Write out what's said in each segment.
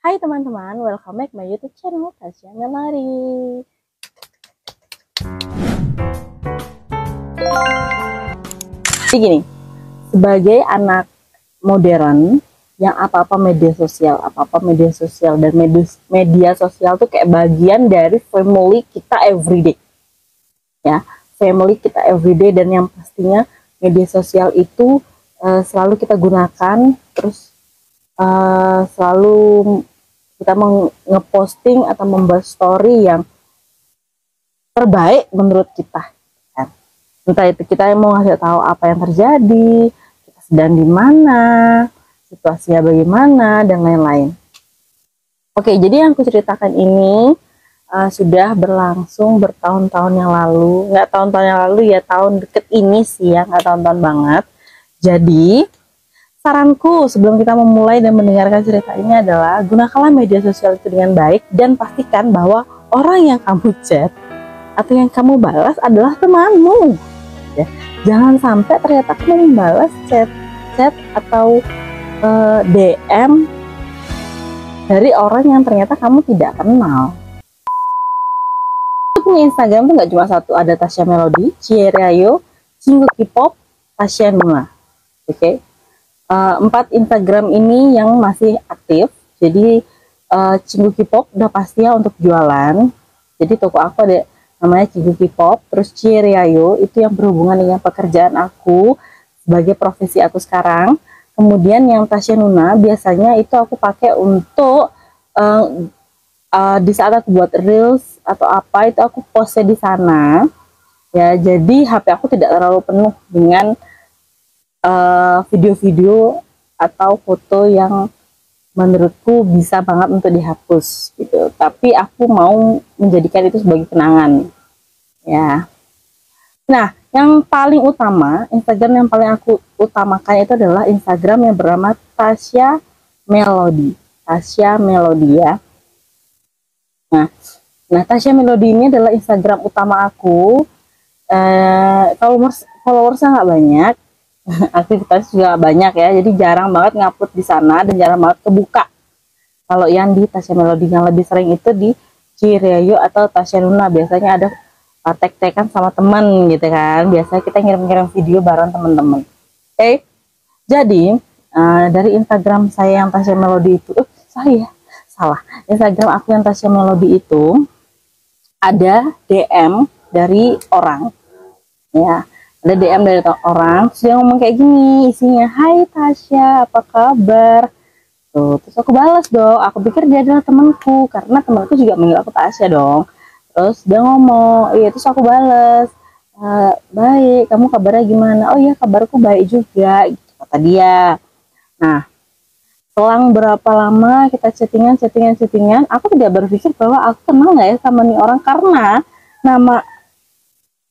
Hai teman-teman, welcome back my YouTube channel Tasya Melari. Jadi gini, sebagai anak modern yang apa-apa media sosial dan media sosial tuh kayak bagian dari family kita everyday. Ya, family kita everyday, dan yang pastinya media sosial itu selalu kita gunakan, terus selalu kita ngeposting atau membuat story yang terbaik menurut kita, kan? Entah itu kita yang mau ngasih tahu apa yang terjadi, kita sedang di mana, situasinya bagaimana, dan lain-lain. Oke, jadi yang aku ceritakan ini sudah berlangsung bertahun-tahun yang lalu. Nggak tahun-tahun yang lalu ya, tahun deket ini sih ya, nggak tahun-tahun banget. Jadi saranku sebelum kita memulai dan mendengarkan cerita ini adalah gunakanlah media sosial itu dengan baik, dan pastikan bahwa orang yang kamu chat atau yang kamu balas adalah temanmu. Ya, jangan sampai ternyata kamu membalas chat atau DM dari orang yang ternyata kamu tidak kenal. Aku punya Instagram tuh nggak cuma satu, ada Tasya Melody, Cierayo, Cinggu K-pop, Tasya Nuna. Oke. 4 Instagram ini yang masih aktif. Jadi Cinggu K-pop udah pastinya untuk jualan. Jadi toko aku ada namanya Cinggu K-pop. Terus Cierayo itu yang berhubungan dengan pekerjaan aku sebagai profesi aku sekarang. Kemudian yang Tasya Nuna biasanya itu aku pakai untuk di saat aku buat reels atau apa, itu aku postnya di sana. Ya, jadi HP aku tidak terlalu penuh dengan video-video atau foto yang menurutku bisa banget untuk dihapus gitu. Tapi aku mau menjadikan itu sebagai kenangan. Ya. Nah, yang paling utama, Instagram yang paling aku utamakan itu adalah Instagram yang bernama Tasya Melody. Tasya Melody ya. Nah, Tasya Melody ini adalah Instagram utama aku. Followersnya nggak banyak, aktivitas juga banyak ya, jadi jarang banget ngupload di sana dan jarang banget kebuka. Kalau yang di Tasya Melody yang lebih sering itu di Cierayo atau Tasya Nuna, biasanya ada tag-tagan sama temen gitu kan, biasanya kita ngirim-ngirim video bareng temen-temen. Oke, jadi dari Instagram saya yang Tasya Melody itu, Instagram aku yang Tasya Melody itu ada DM dari orang, ya, ada DM dari orang, terus dia ngomong kayak gini isinya, "Hai Tasya, apa kabar?" Tuh, terus aku balas dong, aku pikir dia adalah temanku karena temanku juga manggil aku Tasya dong. Terus dia ngomong, iya, terus aku balas, "Baik, kamu kabarnya gimana?" "Oh iya, kabarku baik juga," gitu kata dia. Nah, selang berapa lama kita chattingan, aku tidak berpikir bahwa aku kenal nggak ya sama nih orang, karena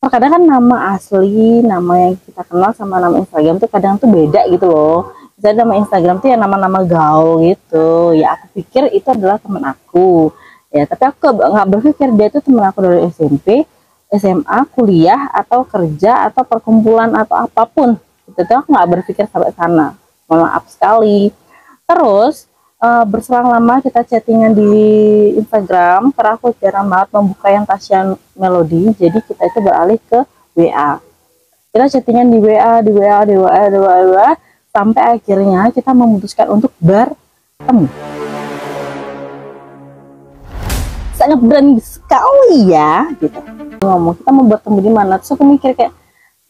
terkadang kan nama asli, nama yang kita kenal sama nama Instagram tuh kadang tuh beda gitu loh. Misalnya nama Instagram tuh ya nama-nama gaul gitu. Ya aku pikir itu adalah teman aku. Ya, tapi aku nggak berpikir dia itu teman aku dari SMP, SMA, kuliah, atau kerja, atau perkumpulan, atau apapun. Itu tuh aku nggak berpikir sampai sana. Mohon maaf sekali. Terus berselang lama kita chattingan di Instagram, karena aku jarang banget membuka yang Tasya Melody, jadi kita itu beralih ke WA. Kita chattingan di WA, sampai akhirnya kita memutuskan untuk bertemu. Sangat berani sekali ya, gitu. Ngomong kita mau bertemu di mana, terus aku mikir kayak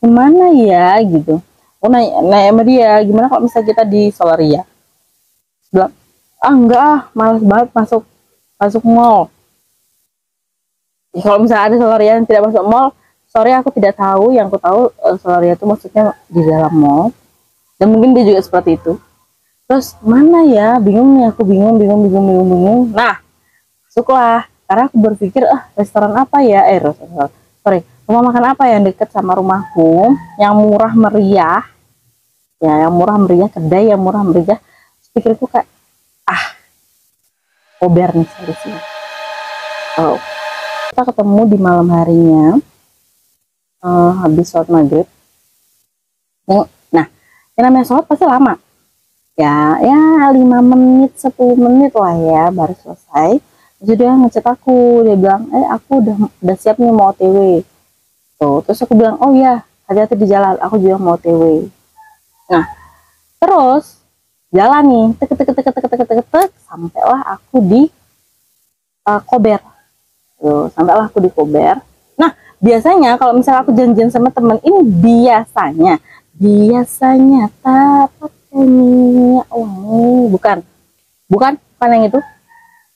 gimana ya gitu. Aku nanya sama dia, gimana kalau misalnya kita di Solaria? Bilang, enggak, males banget masuk mall. Ya, kalau misalnya ada Solaria yang tidak masuk mall, sorry aku tidak tahu. Yang aku tahu Solaria itu maksudnya di dalam mall, dan mungkin dia juga seperti itu. Terus mana ya, bingung nih, aku bingung. Nah, masuklah, karena aku berpikir restoran apa ya, rumah makan apa yang dekat sama rumahku, yang murah meriah, ya, yang murah meriah, kedai yang murah meriah. Pikirku kayak kober nih solusinya. Oh, kita ketemu di malam harinya, habis sholat maghrib. Nah, yang namanya sholat pasti lama. Ya, ya 5 menit, 10 menit lah ya, baru selesai. Terus dia ngechat aku, dia bilang, aku udah siap nih mau OTW. Tuh, terus aku bilang, oh ya, hati-hati di jalan, aku juga mau OTW. Nah, terus jalan nih, tek, sampailah aku di Kober. Tuh, sampailah aku di Kober. Nah, biasanya kalau misalnya aku janjian sama temen ini biasanya tak ini oh bukan bukan yang itu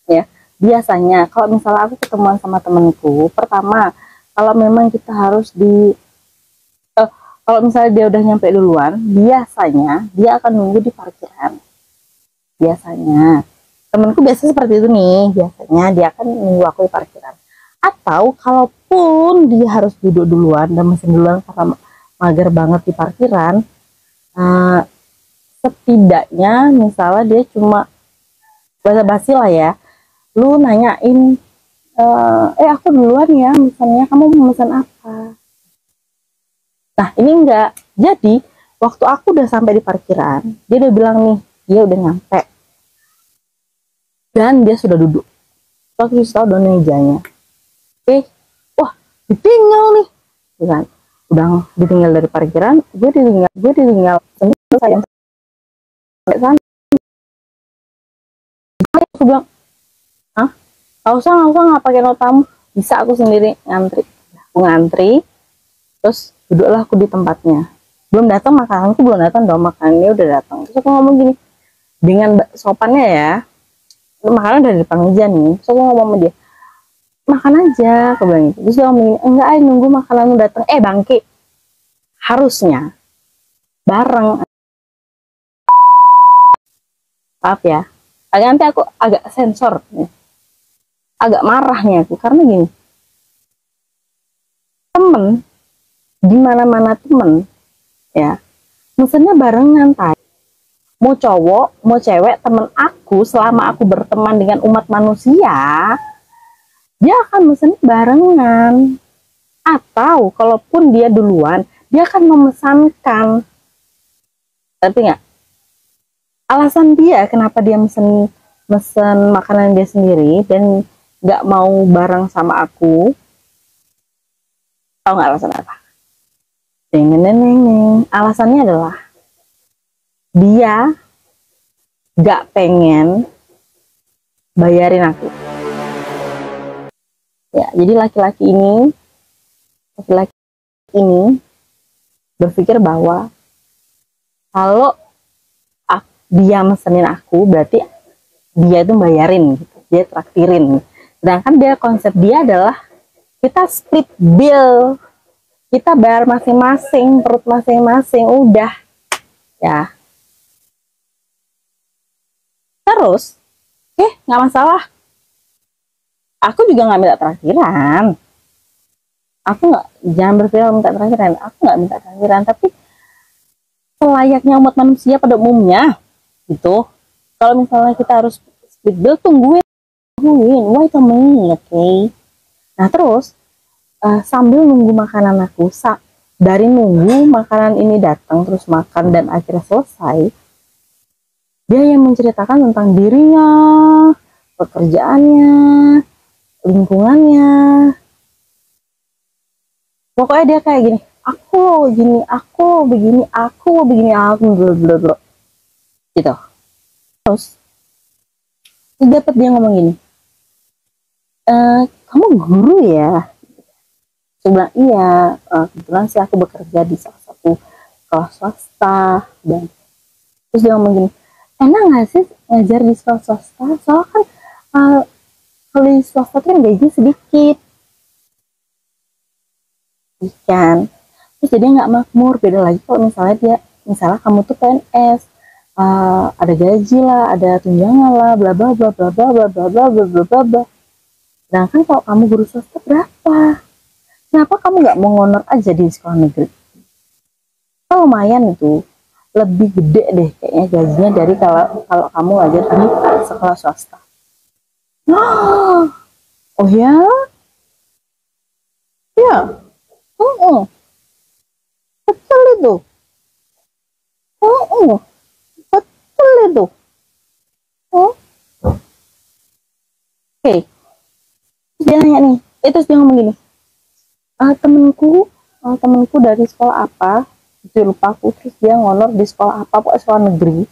ya. Biasanya kalau misalnya aku ketemuan sama temenku, pertama kalau memang kita harus kalau misalnya dia udah nyampe duluan, biasanya dia akan nunggu di parkiran. Biasanya temenku biasa seperti itu nih, biasanya dia akan nunggu aku di parkiran. Atau kalaupun dia harus duduk duluan dan mesin duluan karena mager banget di parkiran, uh, setidaknya misalnya dia cuma basa-basi lah ya, lu nanyain, aku duluan ya, misalnya kamu mau pesan apa. Nah ini enggak, jadi waktu aku udah sampai di parkiran, dia udah bilang nih, dia udah nyampe dan dia sudah duduk. Waktu itu tahu dong mejanya, wah ditinggal nih, kan udah ditinggal dari parkiran, gue ditinggal sayang sampai sana. Aku bilang, ah nggak usah nggak pakai notamu, bisa aku sendiri ngantri. Aku ngantri, terus duduklah aku di tempatnya. Belum datang makananku, belum datang dong, makanannya udah datang. Terus aku ngomong gini dengan sopannya ya, makanan dari depan meja nih. Terus aku ngomong sama dia, makan aja, aku bilang gitu. Terus dia ngomong, enggak, nunggu makananmu datang. Bangke, harusnya bareng. Maaf ya, nanti aku agak sensor nih, agak marahnya aku karena gini, temen di mana-mana temen ya, misalnya barengan tay, mau cowok mau cewek, temen aku selama aku berteman dengan umat manusia, dia akan mesen barengan. Atau kalaupun dia duluan, dia akan memesankan. Tapi nggak, alasan dia kenapa dia mesen mesen makanan dia sendiri dan nggak mau bareng sama aku, tahu nggak alasan apa? Alasannya adalah dia nggak pengen bayarin aku. Ya, jadi laki-laki ini berpikir bahwa kalau dia mesenin aku, berarti dia itu bayarin gitu, dia traktirin. Sedangkan dia, konsep dia adalah kita split bill, kita bayar masing-masing, perut masing-masing, udah ya. Terus nggak masalah, aku juga nggak minta traktiran, aku nggak, jangan berpikir minta traktiran, aku nggak minta traktiran, tapi selayaknya umat manusia pada umumnya gitu, kalau misalnya kita harus split bill, tungguin, wait a minute, okay? Nah terus sambil nunggu makanan aku, dari nunggu makanan ini datang terus makan dan akhirnya selesai, dia yang menceritakan tentang dirinya, pekerjaannya, lingkungannya. Pokoknya dia kayak gini, aku gini, aku begini, aku begini, aku bla gitu. Terus dapat dia ngomong gini, kamu guru ya? Saya bilang iya, kebetulan sih aku bekerja di salah satu sekolah swasta. Dan terus dia ngomong gini, enak nggak sih ngajar di sekolah swasta? Soalnya kan kalau di swasta kan gaji sedikit, ikan. Terus jadi nggak makmur. Beda lagi kalau misalnya kamu tuh PNS, ada gaji lah, ada tunjangan lah, bla bla bla bla bla bla bla bla bla bla bla bla. Sedangkan kalau kamu guru swasta berapa? Kenapa kamu nggak mau ngonor aja di sekolah negeri? Oh, lumayan itu, lebih gede deh kayaknya gajinya dari kalau kalau kamu ngajar di sekolah swasta. Oh ya, ya, betul itu. Oh, Sulit tuh. Oh, oke. Terus dia nanya nih, itu dia ngomong gini, temenku dari sekolah apa, itu lupa aku. Terus dia ngonor di sekolah apa, pokoknya sekolah negeri.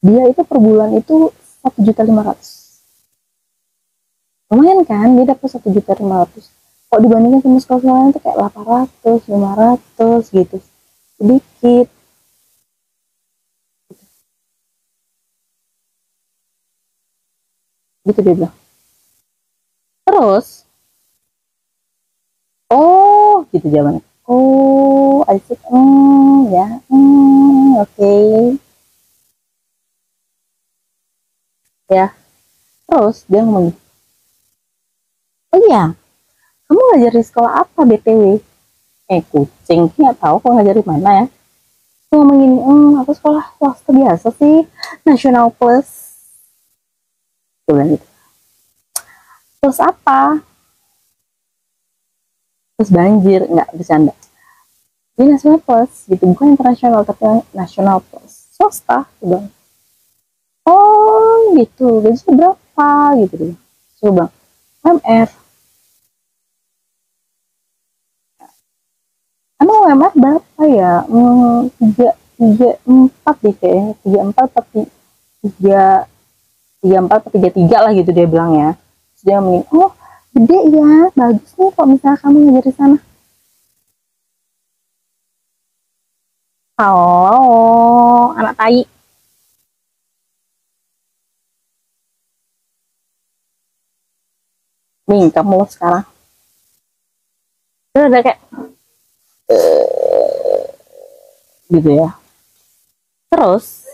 Dia itu per bulan itu 1.500.000. Lumayan kan, dia dapat 1.500.000. Kok dibandingkan sama sekolah lain itu kayak 800, 500 gitu, sedikit gitu dia bilang. Terus, oh gitu jawabannya. Oh, I said, ya, oke, okay. Ya. Terus dia ngomong, oh iya, kamu ngajar di sekolah apa BTW? Kucing, nggak tahu kok ngajar di mana ya. Dia ngomong gini, aku sekolah swasta biasa sih, National Plus. Dia bilang gitu. Terus apa? Terus banjir, nggak bercanda. Ini National Plus gitu, bukan internasional tapi National Plus. Swasta, dia bilang. Oh gitu, gaji berapa gitu dia. Coba, UMR. Emang UMR berapa ya? Tiga, tiga, empat deh kayaknya. Tiga, empat, tapi tiga, tiga, empat, atau tiga, tiga lah gitu dia bilang ya. Terus dia ngomongin, oh gede ya, bagus nih kok misalnya kamu ngajar di sana. Oh, anak tai. Nih, kamu sekarang. Terus ada kayak, gitu ya. Terus,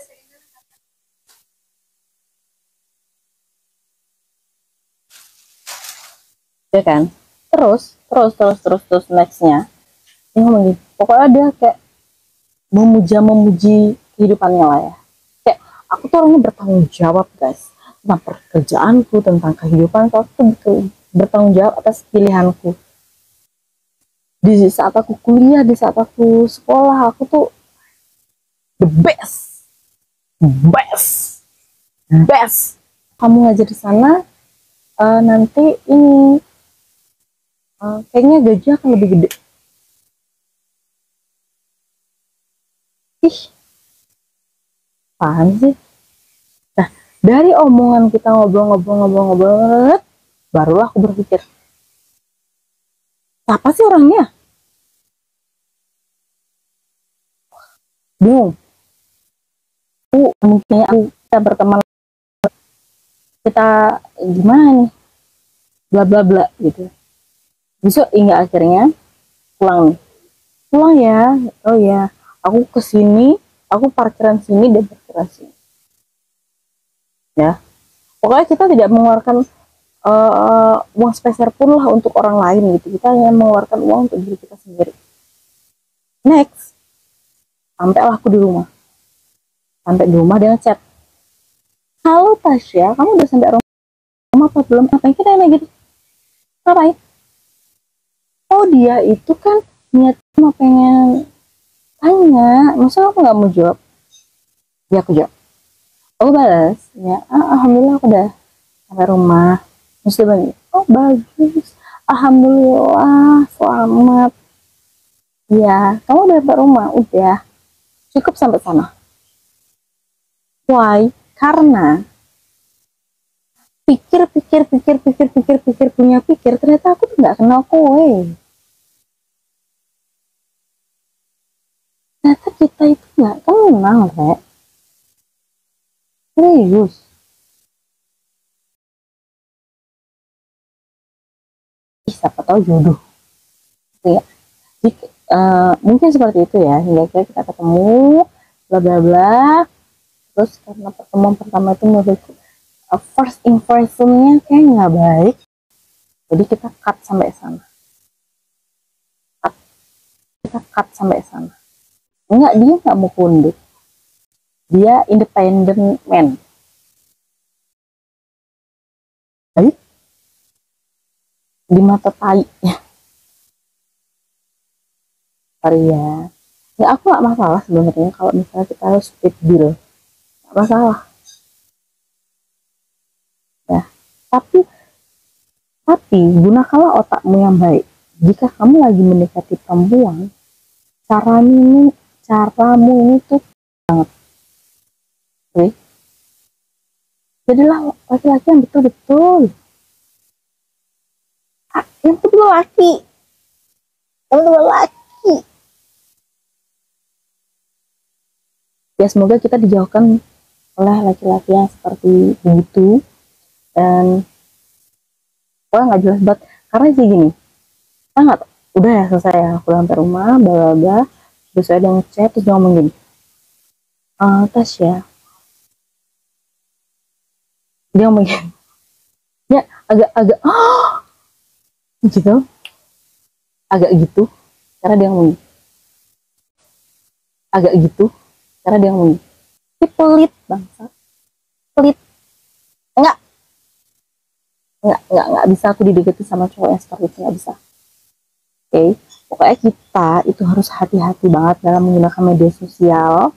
ya kan? Terus, nextnya. Dia ngomong gitu. Pokoknya dia kayak memuji kehidupannya lah ya. Kayak, aku tuh orangnya bertanggung jawab guys. Tentang pekerjaanku, tentang kehidupanku. Aku tuh bertanggung jawab atas pilihanku. Di saat aku kuliah, di saat aku sekolah, aku tuh the best, best, best. Kamu ngajar di sana, nanti ini kayaknya gaji akan lebih gede. Ih, apaan sih? Nah, dari omongan kita ngobrol, barulah aku berpikir, apa sih orangnya? Bingung. Mungkin aku kita berteman, kita gimana nih? Bla bla bla gitu. Besok hingga akhirnya pulang nih. Pulang ya. Oh ya, aku kesini, aku parkiran sini dan parkiran sini. Ya, pokoknya kita tidak mengeluarkan uang sepeser pun lah untuk orang lain gitu. Kita hanya mengeluarkan uang untuk diri kita sendiri. Next, sampailah aku di rumah. Sampai di rumah dia ngechat, halo Tasya, kamu udah sampai rumah apa belum? Ngapain kita nanya gitu? Ngapain? Oh dia itu kan niatnya mau pengen tanya, masa aku nggak mau jawab? Ya aku jawab. Aku balas, ya alhamdulillah aku udah sampai rumah. Terus dia bilang, oh bagus, alhamdulillah, selamat. Ya, kamu udah sampai rumah, udah. Cukup sampai sana. Why? Karena pikir, punya pikir, ternyata aku tuh nggak kenal kowe. Ternyata kita itu nggak kenal, Rek. Serius. Siapa tahu jodoh. Ya. Jadi, mungkin seperti itu ya, hingga kita ketemu, bla bla bla. Terus karena pertemuan pertama itu menurutku first impressionnya kayak nggak baik, jadi kita cut sampai sana. Kita cut sampai sana. Enggak, dia nggak mau pundut. Dia independent man. Baik di mata tai ya. Sorry ya. Ya aku nggak masalah sebenarnya kalau misalnya kita harus split bill. Nggak masalah ya. Tapi gunakanlah otakmu yang baik. Jika kamu lagi mendekati perempuan, caramu ini tuh banget, oke? Jadilah laki-laki yang betul-betul, yang betul laki, yang betul laki. Ya semoga kita dijauhkan oleh laki-laki yang seperti itu, dan nggak jelas banget. Karena sih gini, kita nggak, udah ya selesai ya, aku sampai rumah, bla bla, terus ada yang chat, terus dia ngomong gini, Tasya, dia ngomong gini, ya agak-agak gitu, agak gitu, karena dia ngomong gini, agak gitu, karena dia ngomong gini, ini pelit bangsa, pelit, nggak nggak bisa aku didekati sama cowok yang seperti itu, nggak bisa. Oke, pokoknya kita itu harus hati-hati banget dalam menggunakan media sosial,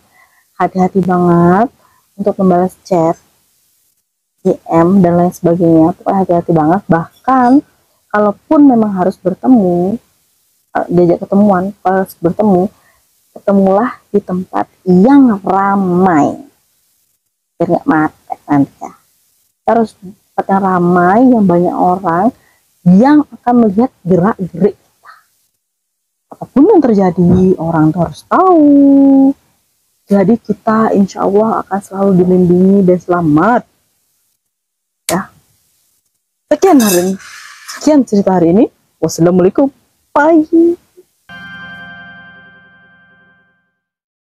hati-hati banget untuk membalas chat, DM dan lain sebagainya. Pokoknya hati-hati banget. Bahkan kalaupun memang harus bertemu, diajak ketemuan, harus bertemu, ketemulah di tempat yang ramai, biar nggak mati nanti ya. Terus tempat yang ramai, yang banyak orang yang akan melihat gerak-gerik kita. Apapun yang terjadi, orang tuh harus tahu. Jadi kita insya Allah akan selalu dilindungi dan selamat. Ya. Sekian cerita hari ini. Wassalamualaikum. Bye.